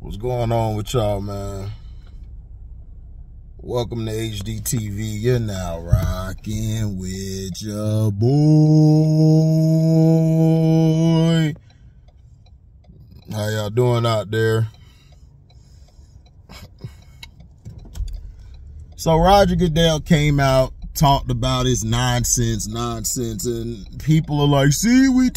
What's going on with y'all, man? Welcome to HDiiTV. You're now rocking with your boy. How y'all doing out there? So Roger Goodell came out, talked about his nonsense, and people are like, see, we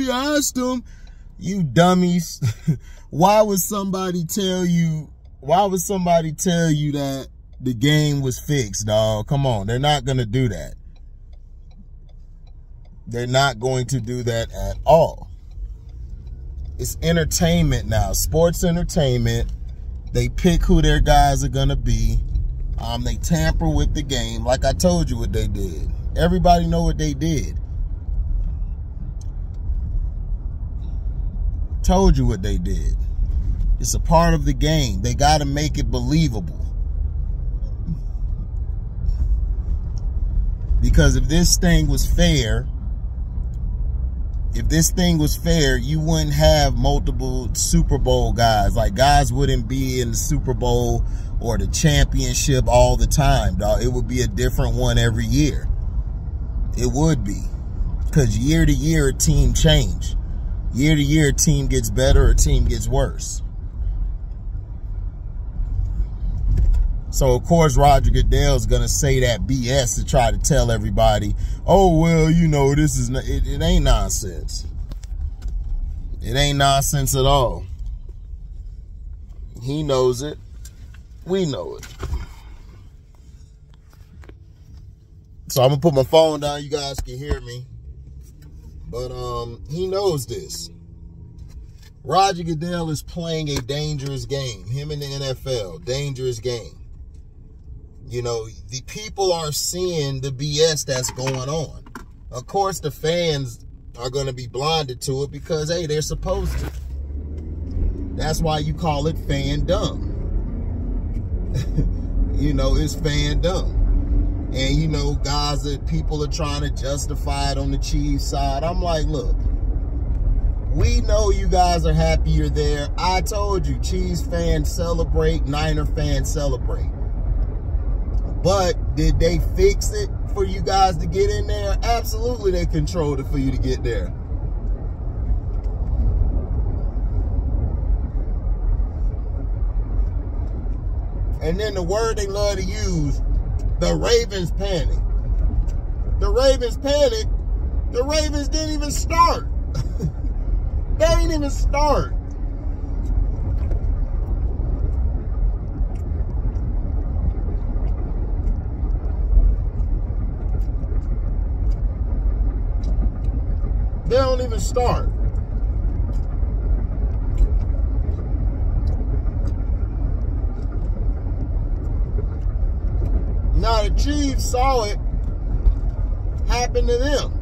asked him. You dummies. Why would somebody tell you that the game was fixed, dog? Come on, they're not going to do that. They're not going to do that at all. It's entertainment now, sports entertainment. They pick who their guys are going to be. They tamper with the game. Like I told you what they did. Everybody know what they did. Told you what they did. It's a part of the game. They got to make it believable. Because if this thing was fair, you wouldn't have multiple Super Bowl guys. Like, guys wouldn't be in the Super Bowl or the championship all the time, dog. It would be a different one every year. It would be. Because year to year, a team change. Year to year, a team gets better, a team gets worse. So, of course, Roger Goodell's going to say that BS to try to tell everybody, oh, well, you know, this is, it ain't nonsense. It ain't nonsense at all. He knows it. We know it. So I'm going to put my phone down. You guys can hear me. But he knows this. Roger Goodell is playing a dangerous game. Him and the NFL, dangerous game. You know, the people are seeing the BS that's going on. Of course, the fans are going to be blinded to it because, hey, they're supposed to. That's why you call it fandom. You know, it's fandom. And, you know, guys that people are trying to justify it on the Chiefs side. I'm like, look, we know you guys are happy you're there. I told you, Chiefs fans celebrate, Niner fans celebrate. But did they fix it for you guys to get in there? Absolutely, they controlled it for you to get there. And then the word they love to use, the Ravens panic. The Ravens panic. The Ravens didn't even start. They didn't even start. They don't even start. Now the Chiefs saw it happen to them.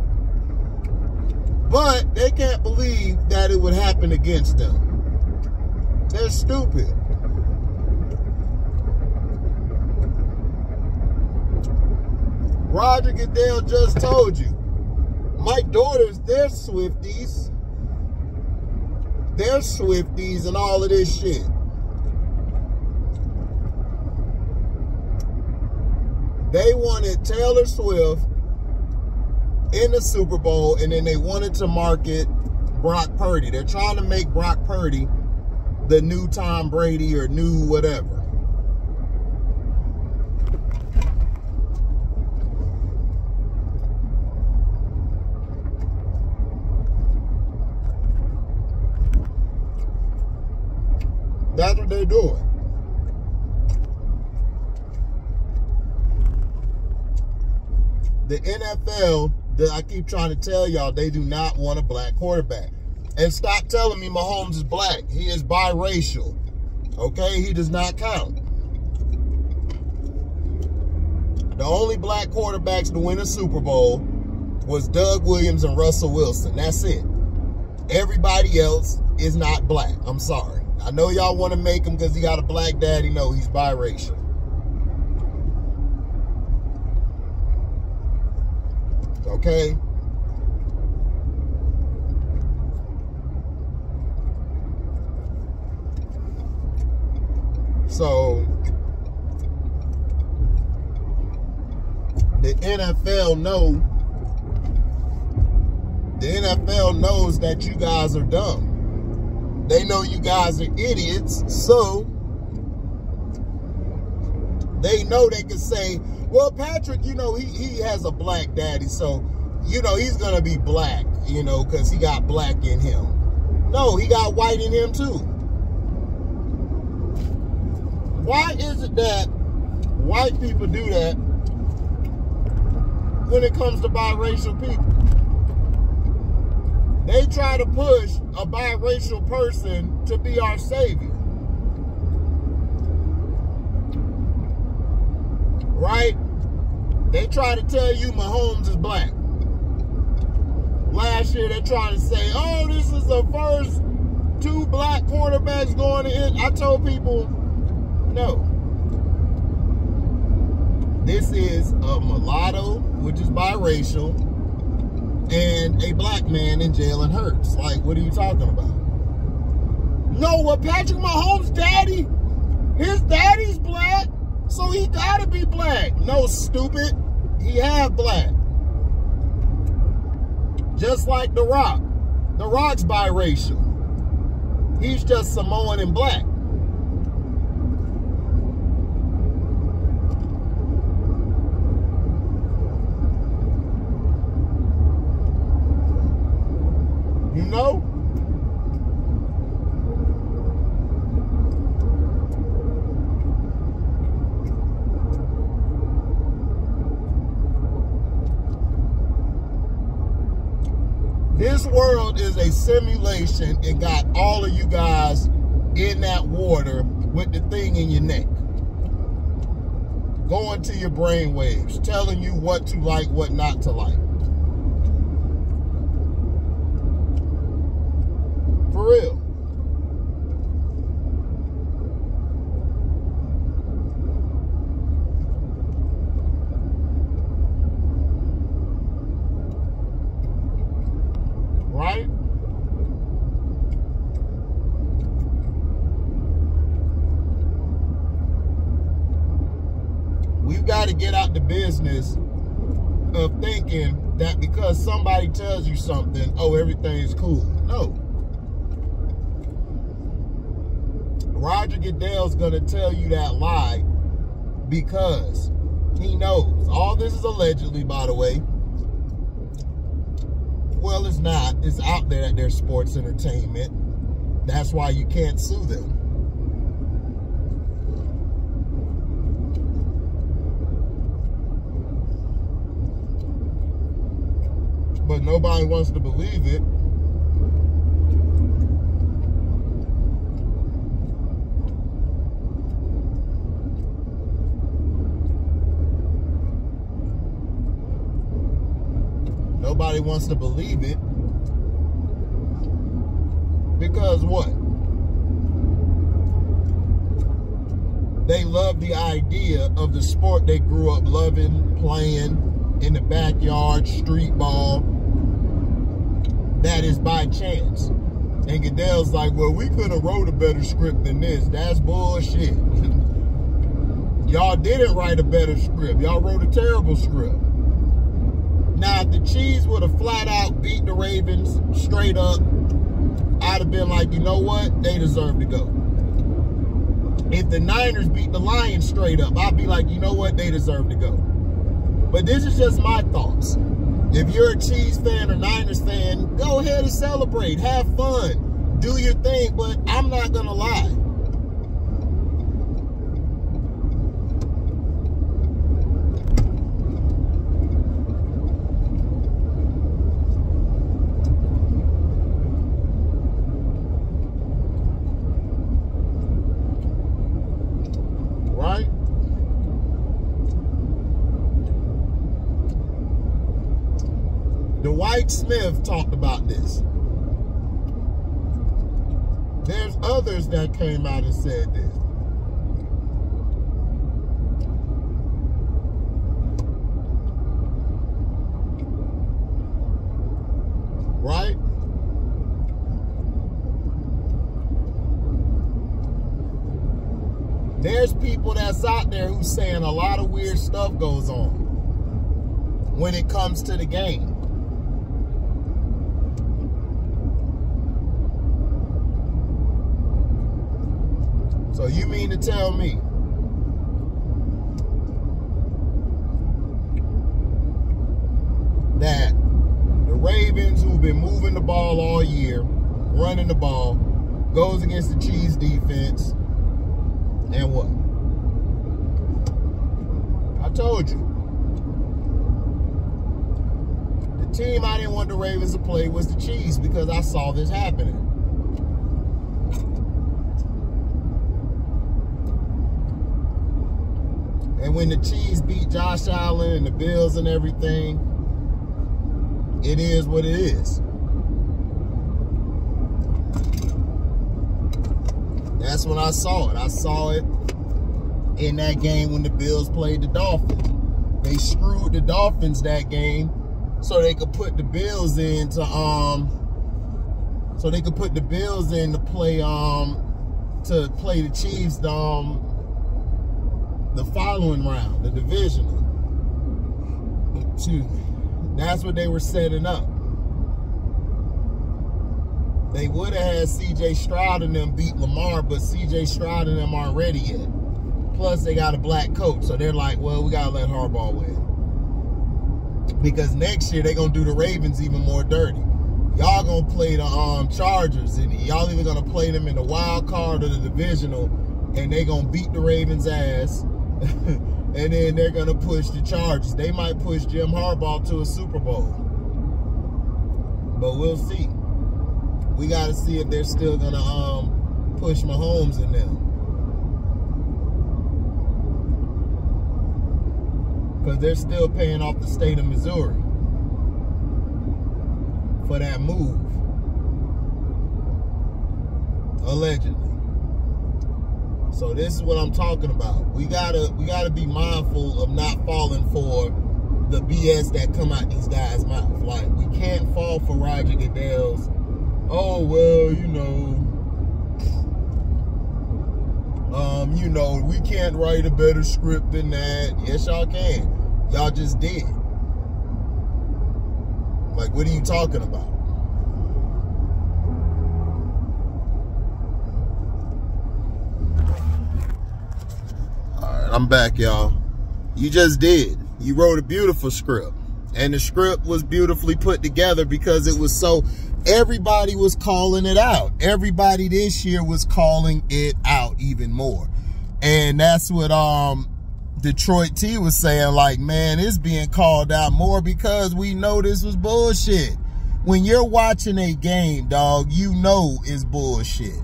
But they can't believe that it would happen against them. They're stupid. Roger Goodell just told you. My daughters, they're Swifties. They're Swifties and all of this shit. They wanted Taylor Swift in the Super Bowl, and then they wanted to market Brock Purdy. They're trying to make Brock Purdy the new Tom Brady or new whatever. That's what they're doing. The NFL, I keep trying to tell y'all, they do not want a black quarterback. And stop telling me Mahomes is black. He is biracial. Okay? He does not count. The only black quarterbacks to win a Super Bowl was Doug Williams and Russell Wilson. That's it. Everybody else is not black. I'm sorry. I know y'all want to make him because he got a black daddy. No, he's biracial. Okay? So the NFL knows that you guys are dumb. They know you guys are idiots, so they know they can say, well, Patrick, you know, he has a black daddy, so, you know, he's going to be black, you know, because he got black in him. No, he got white in him, too. Why is it that white people do that when it comes to biracial people? They try to push a biracial person to be our savior. Right? They try to tell you Mahomes is black. Last year, they're trying to say, oh, this is the first 2 black quarterbacks going in. I told people, no. This is a mulatto, which is biracial, and a black man in Jalen Hurts. Like, what are you talking about? No, well, Patrick Mahomes' daddy, his daddy's black, so he gotta be black. No, stupid. He half black. Just like The Rock. The Rock's biracial. He's just Samoan and black. You know? This world is a simulation and got all of you guys in that water with the thing in your neck. Going to your brain waves, telling you what to like, what not to like. For real. Right? We've got to get out the business of thinking that because somebody tells you something, oh, everything's cool. No. Roger Goodell's going to tell you that lie because he knows. All this is allegedly, by the way. Well, it's not. It's out there that they're sports entertainment. That's why you can't sue them. But nobody wants to believe it. Nobody wants to believe it because what? They love the idea of the sport they grew up loving, playing in the backyard, street ball, that is by chance. And Goodell's like, well, we could have wrote a better script than this. That's bullshit. Y'all didn't write a better script. Y'all wrote a terrible script. Now, if the Chiefs would have flat out beat the Ravens straight up, I'd have been like, you know what? They deserve to go. If the Niners beat the Lions straight up, I'd be like, you know what? They deserve to go. But this is just my thoughts. If you're a Chiefs fan or Niners fan, go ahead and celebrate. Have fun. Do your thing, but I'm not going to lie. Dwight Smith talked about this. There's others that came out and said this. Right? There's people that's out there who's saying a lot of weird stuff goes on when it comes to the game. So you mean to tell me that the Ravens, who've been moving the ball all year, running the ball, goes against the Chiefs defense, and what? I told you. The team I didn't want the Ravens to play was the Chiefs because I saw this happening. And when the Chiefs beat Josh Allen and the Bills and everything, it is what it is. That's when I saw it. I saw it in that game when the Bills played the Dolphins. They screwed the Dolphins that game so they could put the Bills in to play the Chiefs the following round, the divisional. That's what they were setting up. They would have had C.J. Stroud and them beat Lamar, but C.J. Stroud and them aren't ready yet. Plus, they got a black coach, so they're like, well, we got to let Harbaugh win. Because next year, they're going to do the Ravens even more dirty. Y'all going to play the Chargers, and y'all either going to play them in the wild card or the divisional, and they're going to beat the Ravens' ass. And then they're going to push the Chargers. They might push Jim Harbaugh to a Super Bowl. But we'll see. We got to see if they're still going to push Mahomes in them. Because they're still paying off the state of Missouri for that move. Allegedly. So this is what I'm talking about. We gotta be mindful of not falling for the BS that come out these guys' mouth. Like, we can't fall for Roger Goodell's, oh well, we can't write a better script than that. Yes, y'all can. Y'all just did. Like, what are you talking about? I'm back, y'all. You just did. You wrote a beautiful script. And the script was beautifully put together because it was so... Everybody was calling it out. Everybody this year was calling it out even more. And that's what Detroit T was saying. Like, man, it's being called out more because we know this was bullshit. When you're watching a game, dog, you know it's bullshit.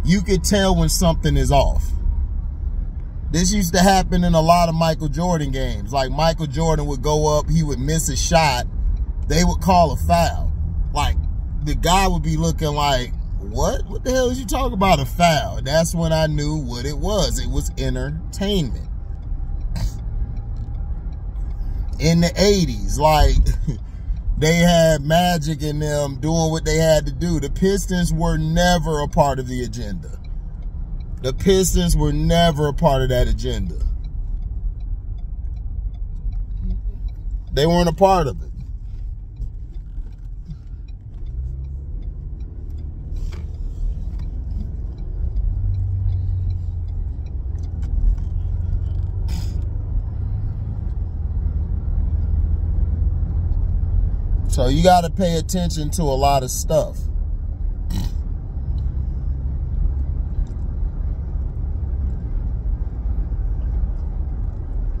You could tell when something is off. This used to happen in a lot of Michael Jordan games. Like, Michael Jordan would go up, he would miss a shot, they would call a foul. Like, the guy would be looking like, what? What the hell is you talking about, a foul? That's when I knew what it was. It was entertainment. In the 80s, like, they had Magic and them doing what they had to do. The Pistons were never a part of the agenda. The Pistons were never a part of that agenda. They weren't a part of it. So you got to pay attention to a lot of stuff.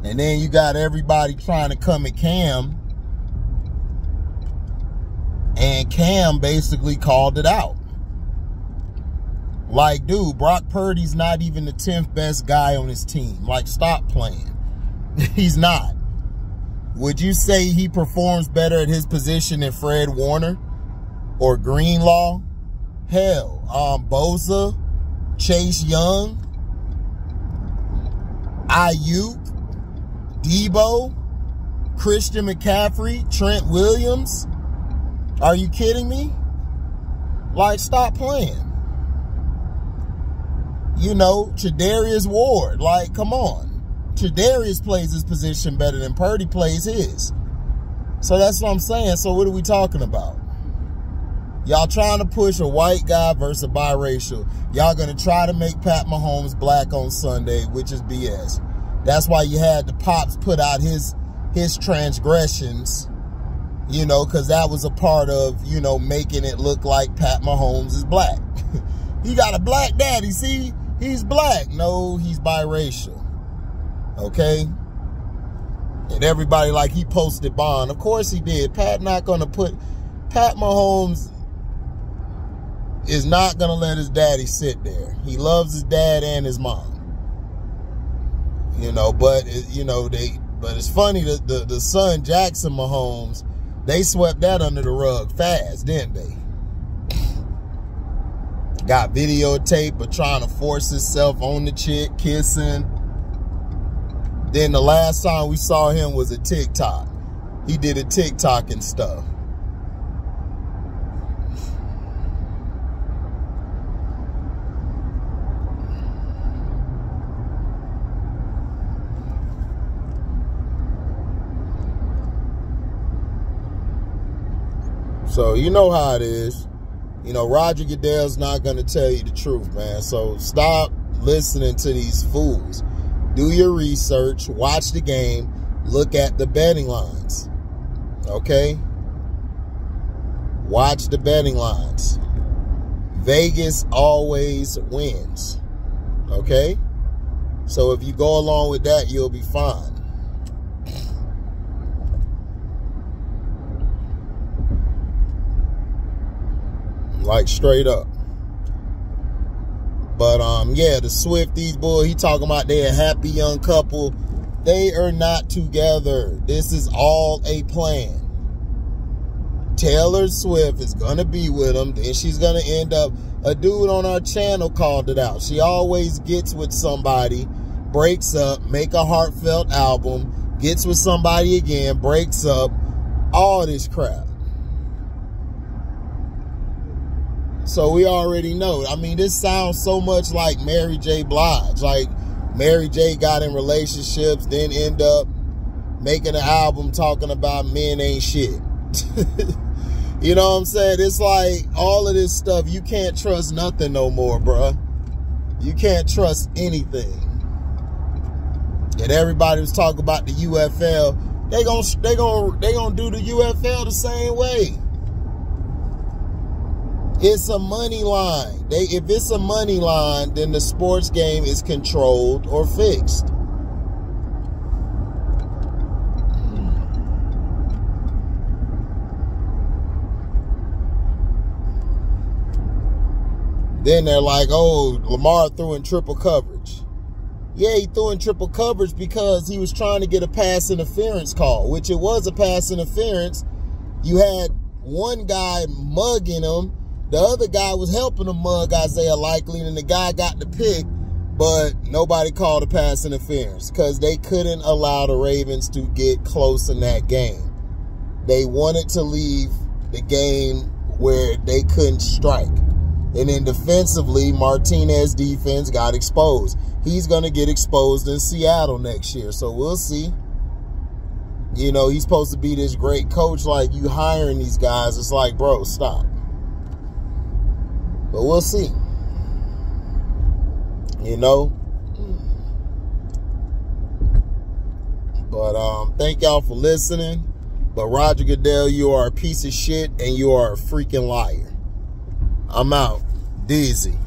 And then you got everybody trying to come at Cam. And Cam basically called it out. Like, dude, Brock Purdy's not even the 10th best guy on his team. Like, stop playing. He's not. Would you say he performs better at his position than Fred Warner or Greenlaw? Hell, Bosa, Chase Young, Ayuk, Debo, Christian McCaffrey, Trent Williams. Are you kidding me? Like, stop playing. you know, Tre'Davious Ward. Like, come on. Tre'Davious plays his position better than Purdy plays his. So that's what I'm saying. So what are we talking about? Y'all trying to push a white guy versus a biracial. Y'all going to try to make Pat Mahomes black on Sunday, which is BS. That's why you had the Pops put out his transgressions, you know, because that was a part of, you know, making it look like Pat Mahomes is black. He got a black daddy, see? He's black. No, he's biracial. Okay? And everybody like he posted bond. Of course he did. Pat Mahomes is not going to let his daddy sit there. He loves his dad and his mom. You know, but it's funny that the son, Jackson Mahomes, they swept that under the rug fast, didn't they? Got videotape of trying to force himself on the chick, kissing. Then the last time we saw him was a TikTok. He did a TikTok and stuff. So you know how it is. You know, Roger Goodell's not going to tell you the truth, man. So stop listening to these fools. Do your research, watch the game, look at the betting lines. Okay? Watch the betting lines. Vegas always wins. Okay? So if you go along with that, you'll be fine. Like straight up. But yeah, the Swifties, boy, he talking about they a happy young couple. They are not together. This is all a plan. Taylor Swift is gonna be with him, then she's gonna end up. A dude on our channel called it out. She always gets with somebody, breaks up, make a heartfelt album, gets with somebody again, breaks up, all this crap. So we already know. I mean, this sounds so much like Mary J. Blige. Like Mary J. got in relationships, then end up making an album talking about men ain't shit. You know what I'm saying? It's like all of this stuff, you can't trust nothing no more, bruh. You can't trust anything. And everybody was talking about the UFL. They gonna do the UFL the same way. It's a money line. If it's a money line, then the sports game is controlled or fixed. Then they're like, oh, Lamar threw in triple coverage. Yeah, he threw in triple coverage because he was trying to get a pass interference call, which it was a pass interference. You had one guy mugging him. The other guy was helping him mug Isaiah Likely, and the guy got the pick, but nobody called a pass interference because they couldn't allow the Ravens to get close in that game. They wanted to leave the game where they couldn't strike. And then defensively, Martinez's defense got exposed. He's going to get exposed in Seattle next year, so we'll see. You know, he's supposed to be this great coach. Like, you hiring these guys, it's like, bro, stop. But we'll see. You know? But thank y'all for listening. But Roger Goodell, you are a piece of shit and you are a freaking liar. I'm out. Dizzy.